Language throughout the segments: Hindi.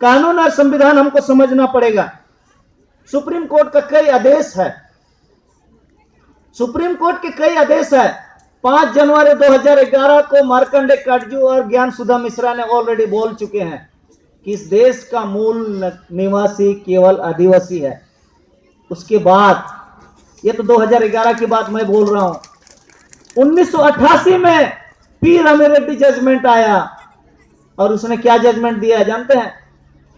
कानून और संविधान हमको समझना पड़ेगा। सुप्रीम कोर्ट का कई आदेश है, सुप्रीम कोर्ट के कई आदेश है। 5 जनवरी 2011 को मार्कंडे काटजू और ज्ञान सुधा मिश्रा ने ऑलरेडी बोल चुके हैं कि इस देश का मूल निवासी केवल आदिवासी है। उसके बाद, ये तो 2011 की बात मैं बोल रहा हूं, 1988 में पी रामिरेड्डी जजमेंट आया और उसने क्या जजमेंट दिया जानते हैं?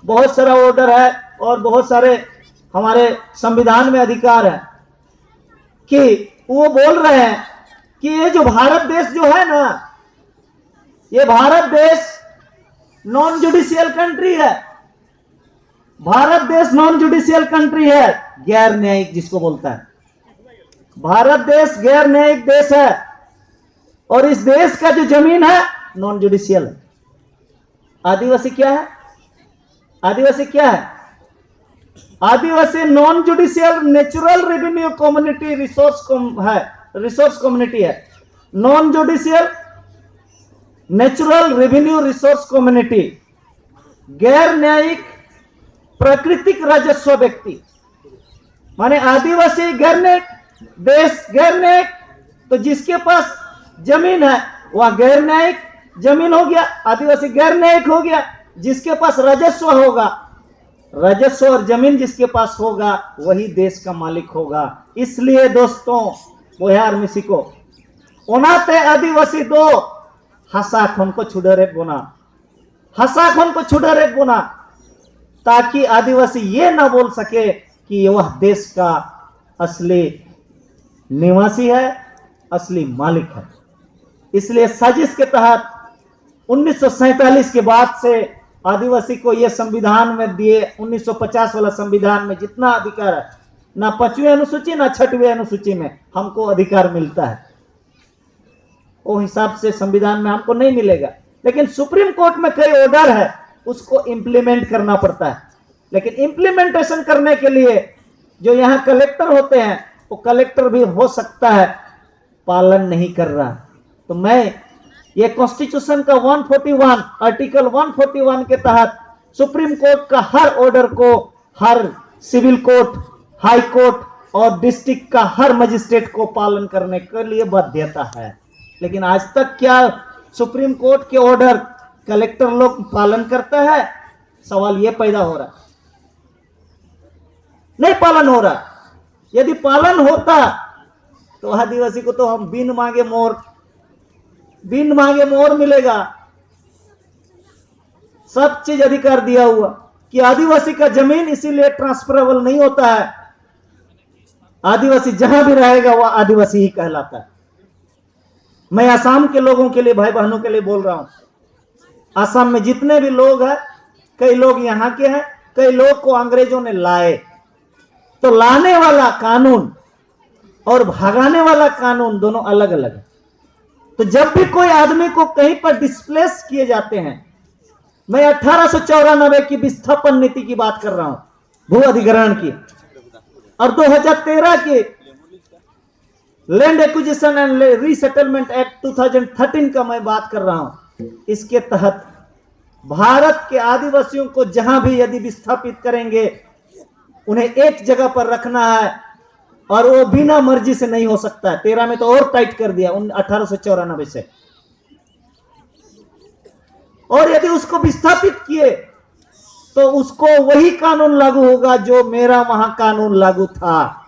बहुत सारा ऑर्डर है और बहुत सारे हमारे संविधान में अधिकार है कि वो बोल रहे हैं कि ये जो भारत देश जो है ना, ये भारत देश नॉन जुडिशियल कंट्री है। भारत देश नॉन जुडिशियल कंट्री है, गैर न्यायिक जिसको बोलता है। भारत देश गैर न्यायिक देश है और इस देश का जो जमीन है नॉन जुडिशियल है। आदिवासी क्या है? आदिवासी क्या है? Adivasi non judicial natural revenue community resource community है। Non judicial natural revenue resource community, गैर न्यायिक प्राकृतिक राजस्व व्यक्ति। माने आदिवासी गैर न्यायिक, देश गैर न्यायिक, तो जिसके पास जमीन है वह गैर न्यायिक जमीन हो गया, आदिवासी गैर न्यायिक हो गया। जिसके पास राजस्व होगा, राजस्व और जमीन जिसके पास होगा वही देश का मालिक होगा। इसलिए दोस्तों, बोहार मिसी को ओनाते आदिवासी दो हसा खन को छुड़रेट बोना, हसा खन को छुड़रेट बोना, ताकि आदिवासी ये ना बोल सके कि वह देश का असली निवासी है, असली मालिक है। इसलिए साजिश के तहत 1947 के बाद से आदिवासी को यह संविधान में दिए 1950 वाला संविधान में जितना अधिकार है, ना 5वीं अनुसूची ना 6वीं अनुसूची में हमको अधिकार मिलता है, वो हिसाब से संविधान में हमको नहीं मिलेगा। लेकिन सुप्रीम कोर्ट में कई ऑर्डर है, उसको इंप्लीमेंट करना पड़ता है। लेकिन इंप्लीमेंटेशन करने के लिए जो यहाँ कलेक्टर होते हैं, वो कलेक्टर भी हो सकता है पालन नहीं कर रहा। तो मैं ये कॉन्स्टिट्यूशन का 141 आर्टिकल 141 के तहत सुप्रीम कोर्ट का हर ऑर्डर को हर सिविल कोर्ट, हाई कोर्ट और डिस्ट्रिक्ट का हर मजिस्ट्रेट को पालन करने के लिए बाध्यता है। लेकिन आज तक क्या सुप्रीम कोर्ट के ऑर्डर कलेक्टर लोग पालन करता है? सवाल ये पैदा हो रहा, नहीं पालन हो रहा। यदि पालन होता तो आदिवासी को तो हम बिन मांगे मोर मिलेगा। सब चीज अधिकार दिया हुआ कि आदिवासी का जमीन इसीलिए ट्रांसफरेबल नहीं होता है। आदिवासी जहां भी रहेगा वह आदिवासी ही कहलाता है। मैं असम के लोगों के लिए, भाई बहनों के लिए बोल रहा हूं। असम में जितने भी लोग हैं, कई लोग यहां के हैं, कई लोग को अंग्रेजों ने लाए। तो लाने वाला कानून और भगाने वाला कानून दोनों अलग अलग है। तो जब भी कोई आदमी को कहीं पर डिस्प्लेस किए जाते हैं, मैं 1894 की विस्थापन नीति की बात कर रहा हूं, भू अधिग्रहण की, और 2013 के land acquisition and resettlement act 2013 का मैं बात कर रहा हूं। इसके तहत भारत के आदिवासियों को जहां भी यदि विस्थापित करेंगे, उन्हें एक जगह पर रखना है और वो बिना मर्जी से नहीं हो सकता है। 13 में तो और टाइट कर दिया 1894 से। और यदि उसको विस्थापित किए तो उसको वही कानून लागू होगा जो मेरा वहां कानून लागू था।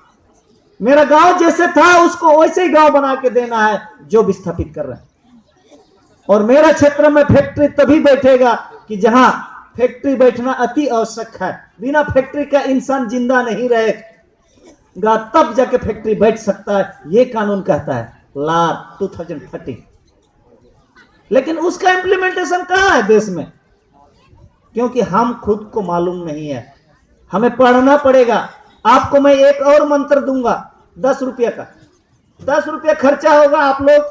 मेरा गांव जैसे था उसको वैसे ही गांव बना के देना है जो विस्थापित कर रहे हैं। और मेरा क्षेत्र में फैक्ट्री तभी बैठेगा कि जहां फैक्ट्री बैठना अति आवश्यक है। बिना फैक्ट्री का इंसान जिंदा नहीं रहेगा, तब जाके फैक्ट्री बैठ सकता है, ये कानून कहता है लॉ 2013। लेकिन उसका इंप्लीमेंटेशन कहां है देश में? क्योंकि हम खुद को मालूम नहीं है। हमें पढ़ना पड़ेगा। आपको मैं एक और मंत्र दूंगा 10 रुपये का। 10 रुपये खर्चा होगा। आप लोग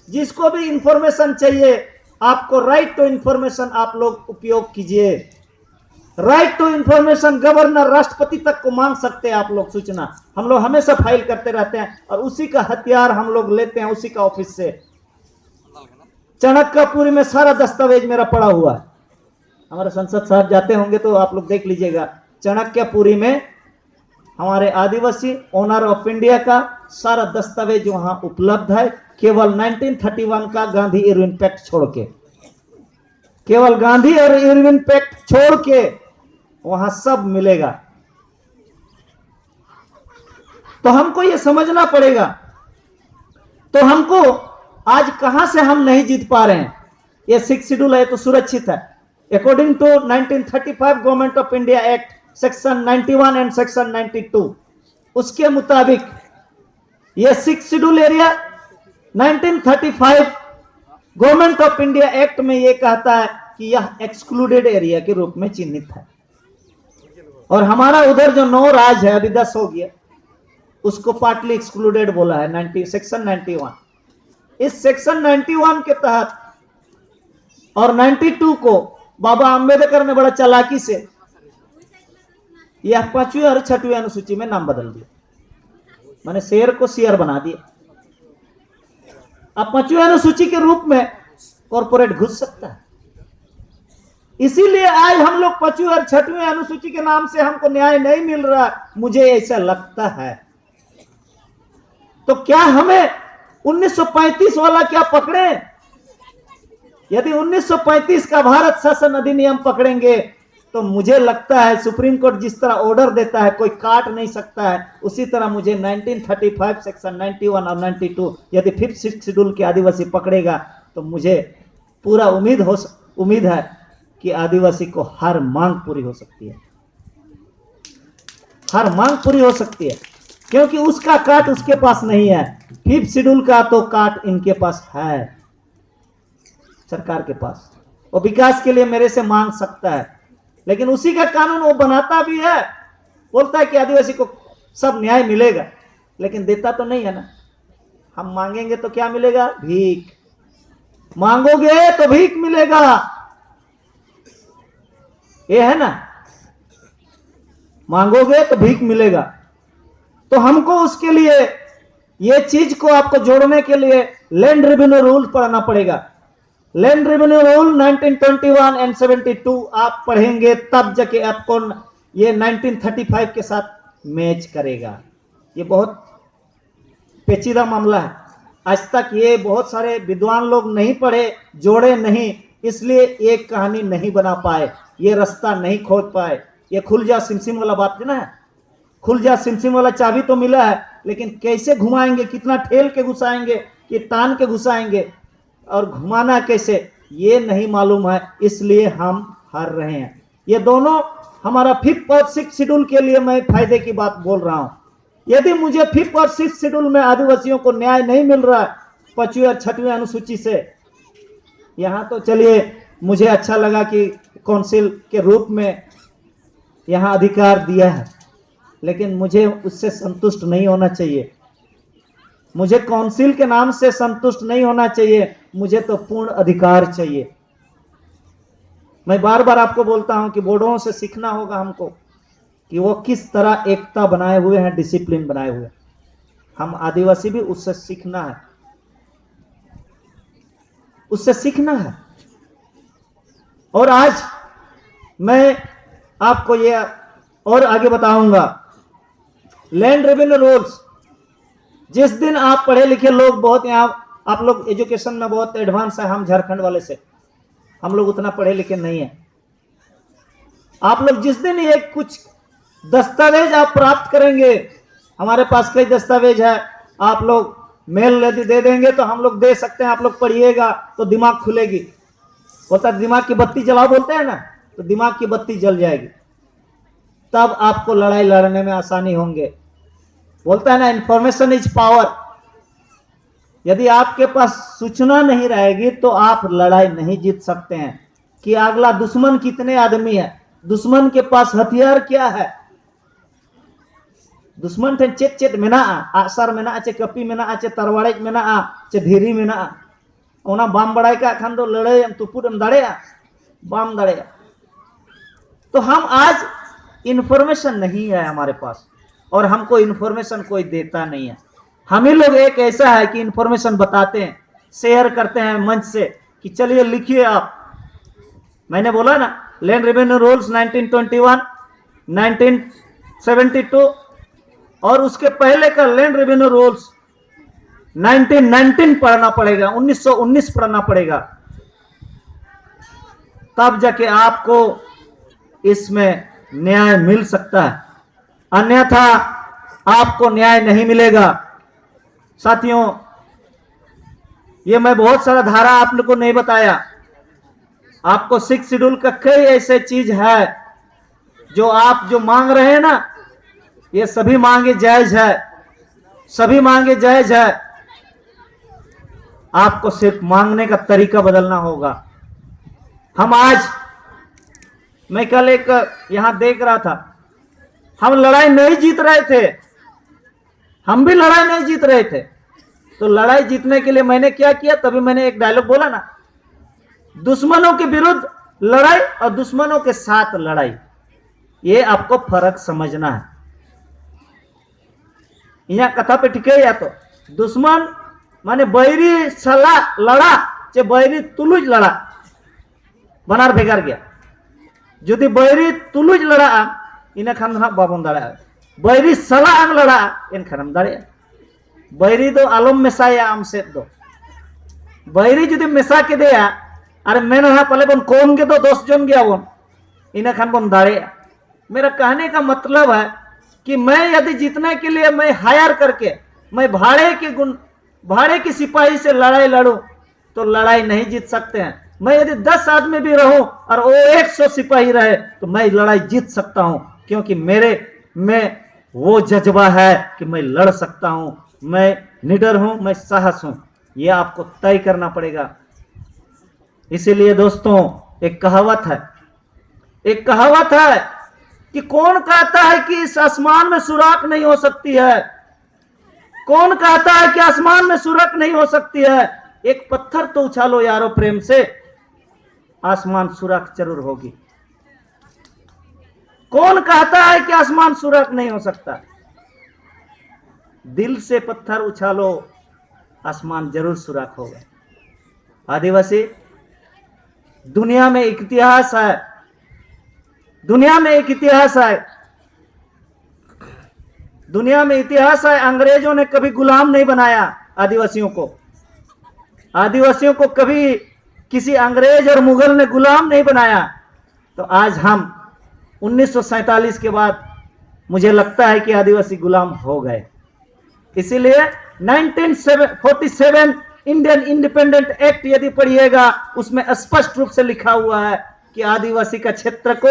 जिसको भी इंफॉर्मेशन चाहिए, आपको राइट टू इंफॉर्मेशन आप लोग उपयोग कीजिए। राइट टू इंफॉर्मेशन गवर्नर, राष्ट्रपति तक को मांग सकते हैं आप लोग सूचना। हम लोग हमेशा फाइल करते रहते हैं और उसी का हथियार हम लोग लेते हैं उसी का ऑफिस से। चाणक्यपुरी में सारा दस्तावेज मेरा पड़ा हुआ है। हमारे संसद साहब जाते होंगे तो आप लोग देख लीजिएगा, चाणक्यपुरी में हमारे आदिवासी ओनर ऑफ इंडिया का सारा दस्तावेज वहां उपलब्ध है, केवल 1931 का गांधी इरविन पैक्ट छोड़ के, केवल गांधी और इरविन पैक्ट छोड़ के वहां सब मिलेगा। तो हमको ये समझना पड़ेगा। तो हमको आज कहां से हम नहीं जीत पा रहे हैं? ये 6 शेड्यूल है तो सुरक्षित है। According to 1935 Government of India Act section 91 and section 92, उसके मुताबिक ये 6 schedule area 1935 Government of India Act में ये कहता है कि यह एक्सक्लूडेड एरिया के रूप में चिन्हित है। और हमारा उधर जो 9 राज्य है, अभी 10 हो गया, उसको पार्टली एक्सक्लूडेड बोला है सेक्शन 91। इस सेक्शन 91 के तहत और 92 को बाबा अंबेडकर ने बड़ा चालाकी से यह 5वीं और 6वीं अनुसूची में नाम बदल दिया, मैंने शेर को शेयर बना दिया। अब 5वीं अनुसूची के रूप में कॉर्पोरेट घुस सकता है। इसीलिए आज हम लोग 5वीं और 6वीं अनुसूची के नाम से हमको न्याय नहीं मिल रहा, मुझे ऐसा लगता है। तो क्या हमें 1935 वाला क्या पकड़े? यदि 1935 का भारत शासन अधिनियम पकड़ेंगे तो मुझे लगता है सुप्रीम कोर्ट जिस तरह ऑर्डर देता है कोई काट नहीं सकता है, उसी तरह मुझे 1935 सेक्शन 91 और 92 यदि 5th शेड्यूल के आदिवासी पकड़ेगा तो मुझे पूरा उम्मीद है कि आदिवासी को हर मांग पूरी हो सकती है, हर मांग पूरी हो सकती है, क्योंकि उसका काट उसके पास नहीं है। 5th शेड्यूल का तो काट इनके पास है, सरकार के पास। वो विकास के लिए मेरे से मांग सकता है, लेकिन उसी का कानून वो बनाता भी है, बोलता है कि आदिवासी को सब न्याय मिलेगा, लेकिन देता तो नहीं है ना। हम मांगेंगे तो क्या मिलेगा? भीख। मांगोगे तो भीख मिलेगा, ये है ना, मांगोगे तो भीख मिलेगा। तो हमको उसके लिए ये चीज को आपको जोड़ने के लिए लैंड रेवेन्यू रूल पढ़ना पड़ेगा। लैंड रेवेन्यू रूल 1921 एंड 72 आप पढ़ेंगे तब जाके आपको ये 1935 के साथ मैच करेगा। ये बहुत पेचीदा मामला है, आज तक ये बहुत सारे विद्वान लोग नहीं पढ़े, जोड़े नहीं, इसलिए एक कहानी नहीं बना पाए, ये रास्ता नहीं खोज पाए। ये खुल जा सिमसिम वाला बात है ना, खुल जा सिमसिम वाला चाबी तो मिला है, लेकिन कैसे घुमाएंगे, कितना ठेल के घुसाएंगे, कि तान के घुसाएंगे और घुमाना कैसे, ये नहीं मालूम है, इसलिए हम हार रहे हैं। ये दोनों हमारा 5th और 6th शेड्यूल के लिए मैं फायदे की बात बोल रहा हूं। यदि मुझे 5th और 6th शेड्यूल में आदिवासियों को न्याय नहीं मिल रहा 5वीं और 6वीं अनुसूची से, यहां तो चलिए मुझे अच्छा लगा कि काउंसिल के रूप में यहां अधिकार दिया है, लेकिन मुझे उससे संतुष्ट नहीं होना चाहिए। मुझे काउंसिल के नाम से संतुष्ट नहीं होना चाहिए, मुझे तो पूर्ण अधिकार चाहिए। मैं बार बार आपको बोलता हूं कि बोर्डों से सीखना होगा हमको कि वो किस तरह एकता बनाए हुए हैं, डिसिप्लिन बनाए हुए। हम आदिवासी भी उससे सीखना है, उससे सीखना है। और आज मैं आपको ये और आगे बताऊंगा लैंड रेवेन्यू रूल्स। जिस दिन आप पढ़े लिखे लोग, बहुत यहां आप लोग एजुकेशन में बहुत एडवांस है, हम झारखंड वाले से हम लोग उतना पढ़े लिखे नहीं है। आप लोग जिस दिन ये कुछ दस्तावेज आप प्राप्त करेंगे, हमारे पास कई दस्तावेज है, आप लोग मेल यदि दे देंगे तो हम लोग दे सकते हैं, आप लोग पढ़िएगा तो दिमाग खुलेगी। बोलता दिमाग की बत्ती जलाओ बोलते हैं ना, तो दिमाग की बत्ती जल जाएगी, तब आपको लड़ाई लड़ने में आसानी होंगे। बोलता है ना, इंफॉर्मेशन इज पावर। यदि आपके पास सूचना नहीं रहेगी तो आप लड़ाई नहीं जीत सकते हैं कि अगला दुश्मन कितने आदमी है, दुश्मन के पास हथियार क्या है। दुश्मन ठेन चेत चेत मेना, आसर मेना, चे कपी मेना, चे तरवाड़े मेना, चे धीरी मेना, ओना बाम बड़ाई का खान दो लड़ाई तुपुरम दाड़ेया, बाम दाड़ेया। तो हम आज इंफॉर्मेशन नहीं है हमारे पास, और हमको इंफॉर्मेशन कोई देता नहीं है। हम ही लोग एक ऐसा है कि इंफॉर्मेशन बताते हैं, शेयर करते हैं मंच से कि चलिए लिखिए आप। मैंने बोला ना लैंड रेवेन्यू रूल्स 1921, 1972 और उसके पहले का लैंड रेवेन्यू रूल्स 1919 पढ़ना पड़ेगा, 1919 पढ़ना पड़ेगा, तब जाके आपको इसमें न्याय मिल सकता है, अन्यथा आपको न्याय नहीं मिलेगा। साथियों, ये मैं बहुत सारा धारा आप लोग को नहीं बताया, आपको 6 शेड्यूल का कई ऐसे चीज है जो आप जो मांग रहे हैं ना, ये सभी मांगे जायज है, सभी मांगे जायज है। आपको सिर्फ मांगने का तरीका बदलना होगा। हम आज, मैं कल एक यहां देख रहा था, हम लड़ाई नहीं जीत रहे थे, हम भी लड़ाई नहीं जीत रहे थे, तो लड़ाई जीतने के लिए मैंने क्या किया, तभी मैंने एक डायलॉग बोला ना, दुश्मनों के विरुद्ध लड़ाई और दुश्मनों के साथ लड़ाई, ये आपको फर्क समझना है। यहाँ कथा पे ठीक है, या तो दुश्मन माने बैरी सला लड़ा चे बैरी तुलुज लड़ा बनार भेगार गया, जुदी बैरी तुलुज लड़ा इन खान बाबन दाड़ा, बैरी सला आम लड़ा इन खान दाड़े, बैरी दो आलम मेसाया आम से दो, बैरी जुदी मेसा के दिया अरे मैंने पहले बन कौन के तो 10 जन गया बन इन खान बन दाड़े। मेरा कहने का मतलब है कि मैं यदि जीतने के लिए मैं हायर करके मैं भाड़े की सिपाही से लड़ाई लड़ूं तो लड़ाई नहीं जीत सकते हैं। मैं यदि 10 आदमी भी रहूं और वो 100 सिपाही रहे तो मैं लड़ाई जीत सकता हूं, क्योंकि मेरे में वो जज्बा है कि मैं लड़ सकता हूं, मैं निडर हूं, मैं साहस हूं। ये आपको तय करना पड़ेगा। इसीलिए दोस्तों, एक कहावत है कि कौन कहता है कि इस आसमान में सुराख नहीं हो सकती है, कौन कहता है कि आसमान में सुराख नहीं हो सकती है। एक पत्थर तो उछालो यारो प्रेम से, आसमान सुराख जरूर होगी। कौन कहता है कि आसमान सुराख नहीं हो सकता? दिल से पत्थर उछालो, आसमान जरूर सुराख होगा। आदिवासी, दुनिया में एक इतिहास है, दुनिया में एक इतिहास है, दुनिया में इतिहास है। अंग्रेजों ने कभी गुलाम नहीं बनाया आदिवासियों को, आदिवासियों को कभी किसी अंग्रेज और मुगल ने गुलाम नहीं बनाया। तो आज हम 1947 के बाद मुझे लगता है कि आदिवासी गुलाम हो गए। इसीलिए 1947 इंडियन इंडिपेंडेंट एक्ट यदि पढ़िएगा, उसमें स्पष्ट रूप से लिखा हुआ है कि आदिवासी का क्षेत्र को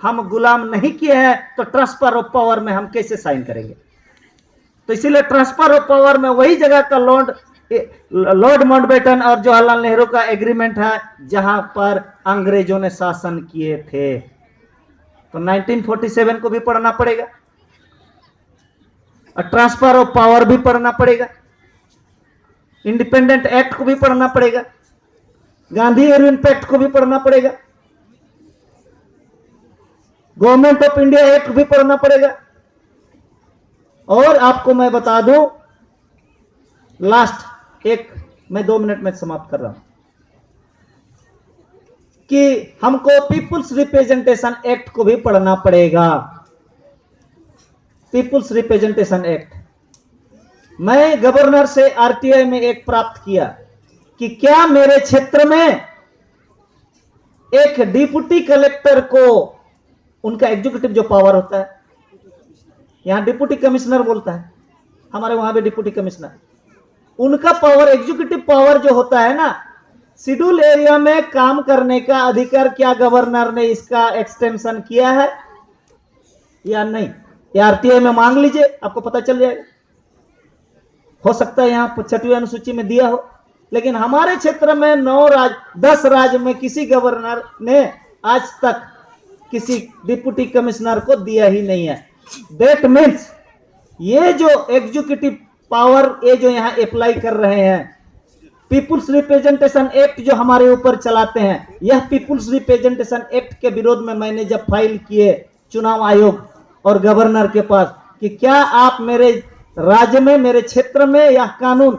हम गुलाम नहीं किए हैं, तो ट्रांसफर ऑफ पावर में हम कैसे साइन करेंगे? तो इसीलिए ट्रांसफर ऑफ पावर में वही जगह का लॉर्ड माउंटबेटन और जवाहरलाल नेहरू का एग्रीमेंट है जहां पर अंग्रेजों ने शासन किए थे। तो 1947 को भी पढ़ना पड़ेगा और ट्रांसफर ऑफ पावर भी पढ़ना पड़ेगा, इंडिपेंडेंट एक्ट को भी पढ़ना पड़ेगा, गांधी इरविन पैक्ट को भी पढ़ना पड़ेगा, गवर्नमेंट ऑफ इंडिया एक्ट भी पढ़ना पड़ेगा। और आपको मैं बता दूं, लास्ट मैं 2 मिनट में समाप्त कर रहा हूं, कि हमको पीपुल्स रिप्रेजेंटेशन एक्ट को भी पढ़ना पड़ेगा। पीपुल्स रिप्रेजेंटेशन एक्ट मैं गवर्नर से आरटीआई में एक प्राप्त किया कि क्या मेरे क्षेत्र में एक डिप्टी कलेक्टर को, उनका एग्जीक्यूटिव जो पावर होता है, यहां डिप्टी कमिश्नर बोलता है, हमारे वहां भी डिप्टी कमिश्नर, उनका पावर, एग्जीक्यूटिव पावर जो होता है ना, शेड्यूल एरिया में काम करने का अधिकार क्या गवर्नर ने इसका एक्सटेंशन किया है या नहीं? आरटीआई में मांग लीजिए, आपको पता चल जाएगा। हो सकता है यहां 6वीं अनुसूची में दिया हो, लेकिन हमारे क्षेत्र में 10 राज्य में किसी गवर्नर ने आज तक किसी डिप्टी कमिश्नर को दिया ही नहीं है। दैट मीन्स ये जो एग्जीक्यूटिव पावर ये जो यहां अप्लाई कर रहे हैं, पीपुल्स रिप्रेजेंटेशन एक्ट जो हमारे ऊपर चलाते हैं, यह पीपुल्स रिप्रेजेंटेशन एक्ट के विरोध में मैंने जब फाइल किए चुनाव आयोग और गवर्नर के पास कि क्या आप मेरे राज्य में, मेरे क्षेत्र में यह कानून,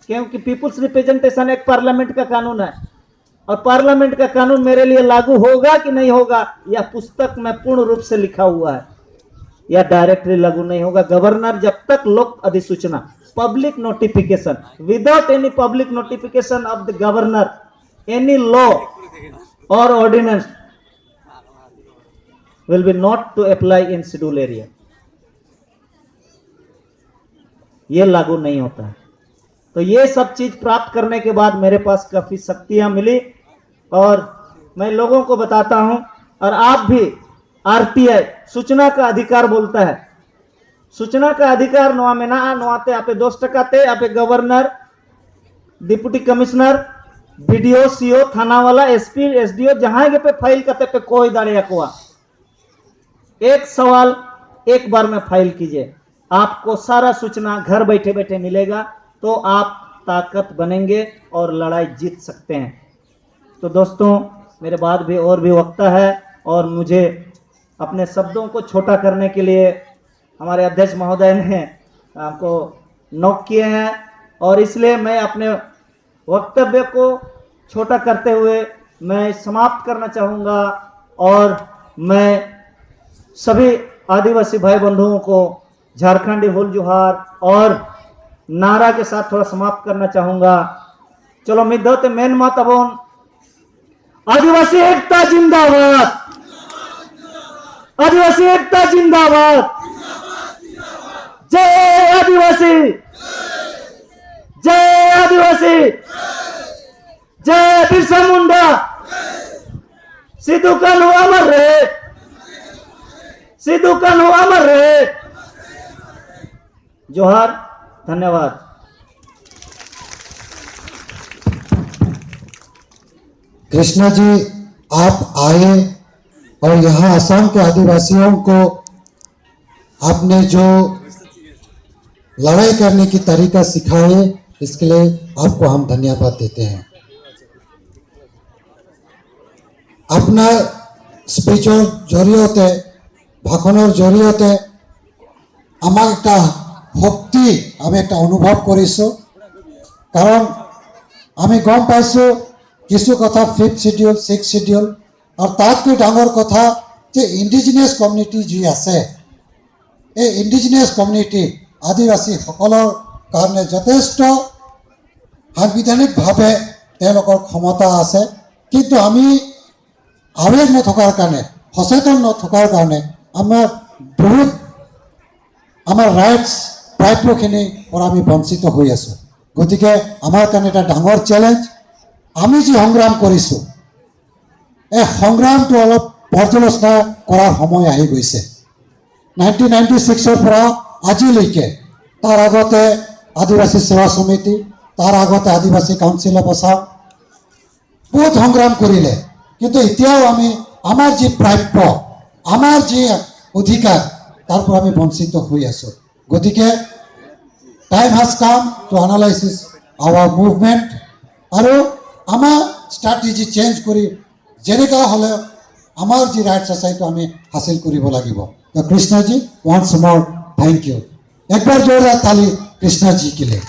क्योंकि पीपुल्स रिप्रेजेंटेशन एक्ट पार्लियामेंट का कानून है और पार्लियामेंट का कानून मेरे लिए लागू होगा कि नहीं होगा, यह पुस्तक में पूर्ण रूप से लिखा हुआ है। यह डायरेक्टली लागू नहीं होगा। गवर्नर जब तक लोक अधिसूचना, public notification, without any public notification of the governor, any law और ordinance will be not to apply in schedule area, ये लागू नहीं होता है। तो ये सब चीज प्राप्त करने के बाद मेरे पास काफी शक्तियां मिली और मैं लोगों को बताता हूं, और आप भी आरटीआई सूचना का अधिकार बोलता है, सूचना का अधिकार नोआ में ना नोआते आपे 2 टकाते आपे governor, deputy commissioner, BDO, CO, थाना वाला, एसपी, एसडीओ जहां के पे फाइल करते पे कोई दाड़िया कुआ एक सवाल एक बार में फाइल कीजिए, आपको सारा सूचना घर बैठे बैठे मिलेगा, तो आप ताकत बनेंगे और लड़ाई जीत सकते हैं। तो दोस्तों, मेरे बाद भी और भी वक्ता है और मुझे अपने शब्दों को छोटा करने के लिए हमारे अध्यक्ष महोदय ने हमको नोक किए हैं, और इसलिए मैं अपने वक्तव्य को छोटा करते हुए मैं समाप्त करना चाहूँगा। और मैं सभी आदिवासी भाई बंधुओं को झारखंडी हुल जुहार और नारा के साथ थोड़ा समाप्त करना चाहूंगा। चलो मिदते मेन मात अबोन आदिवासी एकता जिंदाबाद, आदिवासी एकता जिंदाबाद, जय आदिवासी, जय आदिवासी, जय बिरसा मुंडा, सिद्धू कान्हू अमर रहे, सिद्धू कान्हू अमर रहे। जोहार, धन्यवाद। कृष्णा जी, आप आए और यहाँ असम के आदिवासियों को आपने जो लड़ाई करने की तरीका सिखाए, इसके लिए आपको हम धन्यवाद देते हैं। अपना स्पीचर जरिए भाषणर जरिए आमाक एक शक्ति आम एक अनुभव करिছো, कारण आम गम पाइছো किछु कथा 5th शेड्यूल 6th शेड्यूल और तातকৈ डाঙर कथा जे इंडिजिनियस कम्युनिटी जी आछे, ए इंडिजिनियस कम्युनिटी आदिवासी सकলৰ কাৰণে যথেষ্ট সাংবিধানিক ভাৱে তেওঁলোকৰ ক্ষমতা আছে, কিন্তু আমি আৱেগ নথকাৰ কাৰণে, সচেতন নথকাৰ কাৰণে আমাৰ বহুত আমাৰ ৰাইটস প্ৰাপ্যখিনি পৰা আমি বঞ্চিত হৈ আছো। গতিকে আমাৰ কাৰণে এটা ডাঙৰ চ্যালেঞ্জ। আমি যে সংগ্ৰাম কৰিছো, এই সংগ্ৰামটো অলপ পৰ্যালোচনা কৰাৰ সময় আহি গৈছে। 1996 পৰা আজিলৈকে তাৰ আগতে আদিবাসী সেৱা সমিতি, তাৰ আগতে আদিবাসী কাউন্সিল অফ আসাম বহুত সংগ্ৰাম কৰিলে, কিন্তু এতিয়াও আমি আমাৰ যি প্ৰাপ্য, আমাৰ যি অধিকাৰ, তাৰ পৰা আমি বঞ্চিত হৈ আছো। গতিকে time has come to analysis our movement আৰু আমাৰ ষ্ট্ৰেটেজি চেঞ্জ কৰি যেনেকুৱা হ'লে আমাৰ যি ৰাইটছ আছে সেইটো আমি হাসিল কৰিব লাগিব। তো কৃষ্ণা जी, once more thank you। एक बार जोरदार ताली कृष्णा जी के लिए।